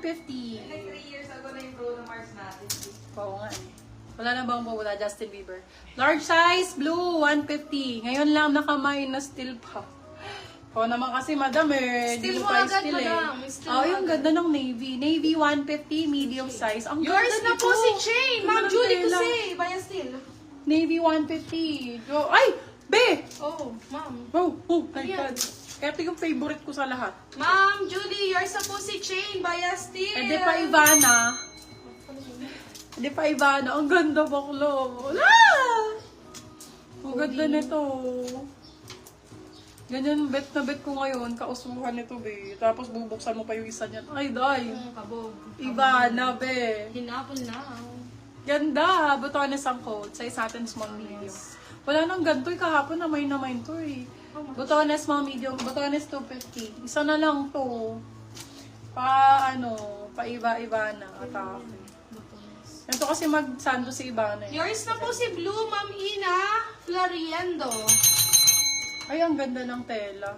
150. Like 3 years ago na yung Bruno Mars natin. Oo nga eh. Wala na bang wala Justin Bieber. Large size, blue, 150. Ngayon lang nakamay na still pa. Oo naman kasi madam eh. Still Hindi mo pa agad, still madam. Still Oh, mo yung agad. ganda ng navy. Navy 150, medium size. Ang Yours ganda na po nito. si Jane. Ma'am Ganda ng Julie tela. kasi. Baya still. Navy 150. Ay! Be! Oh, ma'am. Oh my Ayan. God. Ito yung favorite ko sa lahat. Ma'am Julie, yours na po si Jane. Baya still. E di pa Ivana. Di pa Ivana. Ang ganda baklo. Wala! Ang ganda nito. Ganyan, bet na bet ko ngayon. Kausuhan nito, be. Tapos bubuksan mo pa yung isa niyan. Ay, day. Kabog. Ivana, be. Hinapon na. Ganda. Butones ang code. Size natin small, medium. Wala nang ganito. Kahapon na may to eh. Butones small, medium. Butones 250. Isa na lang to. Pa iba-iba na. Atake. Ito kasi mag-sando si Ivana. Yours na po si Blue, Ma'am Ina Floriendo. Ay, ang ganda ng tela.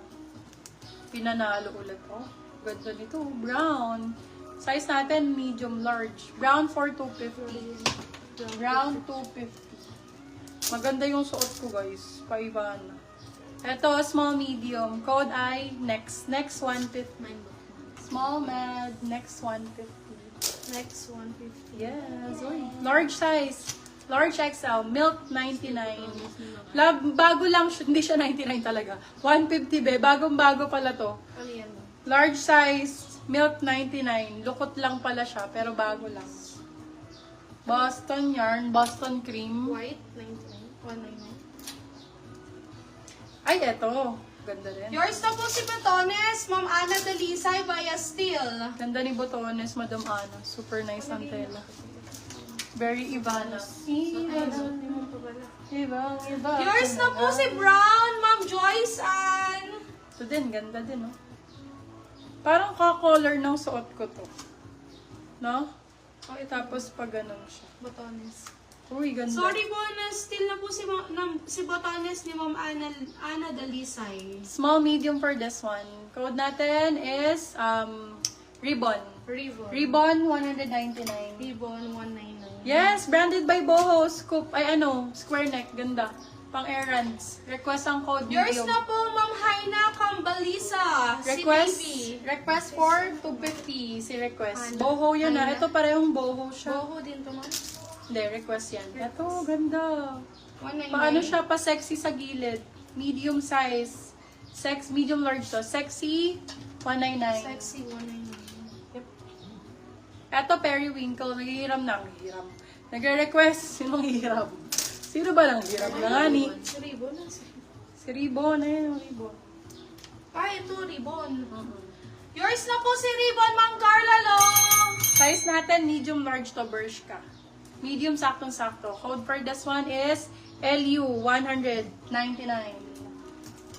Pinanalo ulit. Oh, ganda nito. Brown. Size natin, medium, large. Brown for 250. Brown 250. Maganda yung suot ko, guys. Pa-iba na. Ito, small, medium. Code I, next. Next 150. Small, med. Next 150. Next 150. Yes. Uy. Large size. Large XL. Milk 99. Love, bago lang siya. Hindi siya 99 talaga. 150 be. Bagong-bago pala to. Ano yan? Large size. Milk 99. Lukot lang pala siya. Pero bago lang. Boston yarn. Boston cream. White, 99. 199. Ay, eto. Ganda rin. Yours na po si Batones, Ma'am Ana Dalisay, via Steel. Ganda ni Botones, Madam Ana. Super nice ang tela. Very Ivana. Ibang iba. Yours na po si Brown, Ma'am Joyce Ann. Ito din, ganda din, no? Parang ka-color ng suot ko to. No? Okay, tapos pag ganun siya. Batones. Uy, ganda. Sorry po na still na po si Batones ni Ma'am Ana Dalisay. Small, medium for this one. Code natin is Ribbon. Ribbon, 199. Ribbon, 199. Yes, branded by Boho. Scoop, square neck. Ganda. Pang errands. Request ang code Yours medium. na po, Ma'am Haina Cambalisa. Request, si Baby. request for 250 si request. Ano? Boho yun Ano? Ito parehong boho siya. Boho din to, Ma'am. Hindi, request yan. Ito, ganda. 199. Paano siya pa sexy sa gilid? Medium size. Medium large to. Sexy, 199. Sexy, 199. Ito, periwinkle. Naghihiram na. Nagre-request. Sinong hihiram? Sino ba nang hiram na nga ni? Si Ribbon. Si Ribbon. Ayun, Ribbon. Ito, Ribbon. Yours na po si Ribbon, Ma'am Carla Long. Size natin, medium large to Bershka. Medium saktong-sakto. Code for this one is LU 199.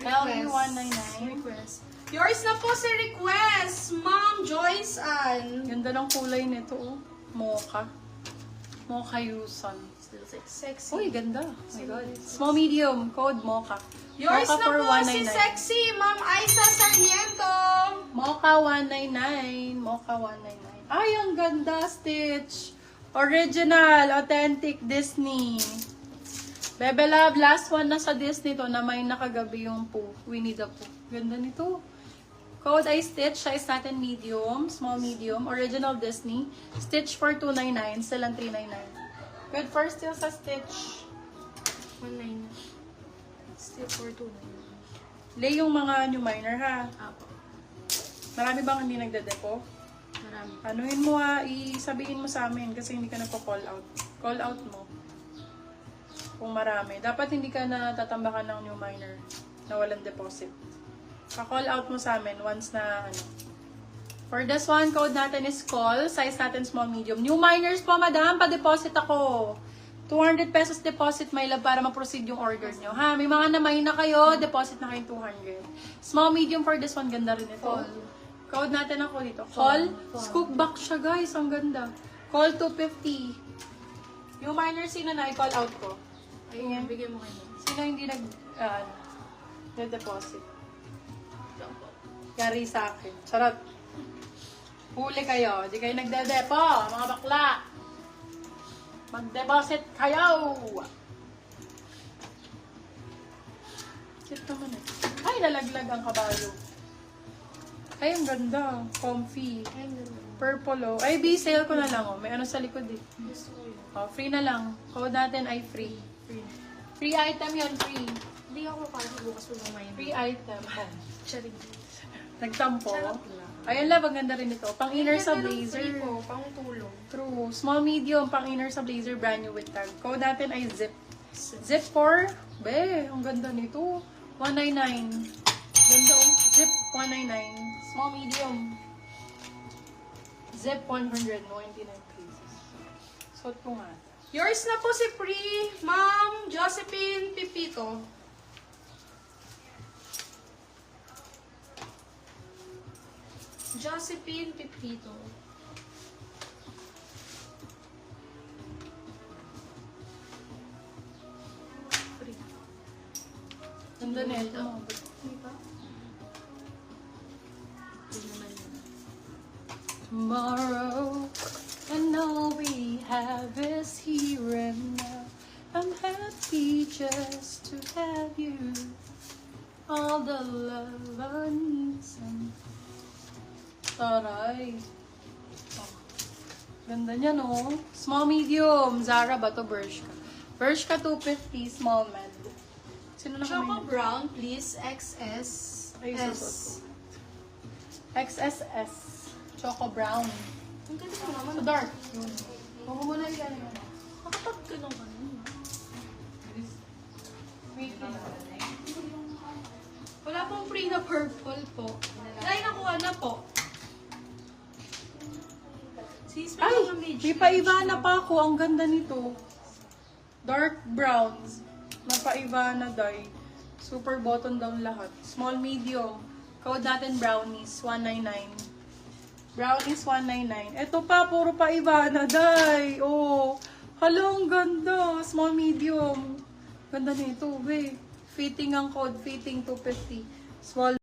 LU 199. Request. Yours na po si Request, Ma'am Joyce Ann. Ganda ng kulay nito, oh. Mocha. Mocha Yusan. Sexy. Uy, ganda. Oh my God. Small, medium. Code Mocha. Yours Mocha na for po si 199. Sexy, Ma'am Aiza Sarmiento. Mocha 199. Mocha 199. Ay, ang ganda. Stitch. Original. Authentic Disney. Bebe Love, last one na sa Disney to na may nakagabi yung Pooh. Winnie the Pooh. Ganda nito. Code ay Stitch. Size natin medium. Small, medium. Original Disney. Stitch for 299. Still ang 399. Good for still sa Stitch. 199. Still for 299. Lay yung mga new minor ha. Apo. Marami bang hindi nagde-depo? Marami. Anuhin mo ha, isabihin mo sa amin kasi hindi ka nagpo-call out. Call out mo. Kung marami. Dapat hindi ka na tatambakan ng new minor na walang deposit. Pa-call out mo sa amin once na For this one, code natin is call. Size natin small, medium. New minors po, madam. Pa-deposit ako. 200 pesos deposit, my love, para ma-proceed yung order nyo. Ha? May mga namay na kayo, deposit na kayong 200. Small, medium for this one. Ganda rin ito. Call. Code natin ako dito. Call. Call. Scoop back siya, guys. Ang ganda. Call 250. Yung minor, sino na i-call out ko? Ayun, bigyan mo kayo. Sino hindi deposit? Yari sa akin. Charot. Huli kayo. Di kayo nagde-depo, mga bakla. Mag-deposit kayo. Cute naman eh. Ay, nalaglag ang kabayo. Ay, ang ganda. Comfy. Ay, ganda. Purple oh. Ay, B-sale ko na lang oh. May ano sa likod eh. Gusto ko yun. Oh, free na lang. Code natin ay free. Free item yun, free. Hindi ako para bukas mo lumayan. Free item. Oh. Charing. Nagtampo. Sarap lang. Ayun lang, maganda rin ito. Pang inner sa Ganda ng blazer. free po, pang tulong. True. Small, medium, pang inner sa blazer, brand new with tag. Code natin ay zip. Zip for, be, ang ganda nito. 199. Ganda oh. Zip 199. Small, medium. Zip 199 pesos. Suot ko nga. Yours na po si Pri, Ma'am Josephine Pipito. Josephine Pipito. Pri. Ganda nito. Di ba? Pri naman yun. Tomorrow, and all we have is here and now. I'm happy just to have you. All the love I need some. Taray. Oh. Ganda niya, no? Small, medium. Zara ba to? Bershka. Bershka 250, small med. Sino na Choco kumain? Brown, please. XS. Ay, S. susot. XSS. Choco brown. Ang ganda mo naman. So dark. Yun. Huwag mo muna yan. Nakatag ka lang kanina. Wait lang. Wala pong free na purple po. Dahil nakuha na po. Sis, Ay! mga mage May pa-Ivana pa ako. Ang ganda nito. Dark browns. Napa-Ivana dye. Super button down lahat. Small, medium. Code natin brownies. 199. Brownies 199. Ito pa, puro pa-Ivana dye. Oh. Hala, ang ganda. Small, medium. Ganda nito, be. Fitting ang code. Fitting 250. Small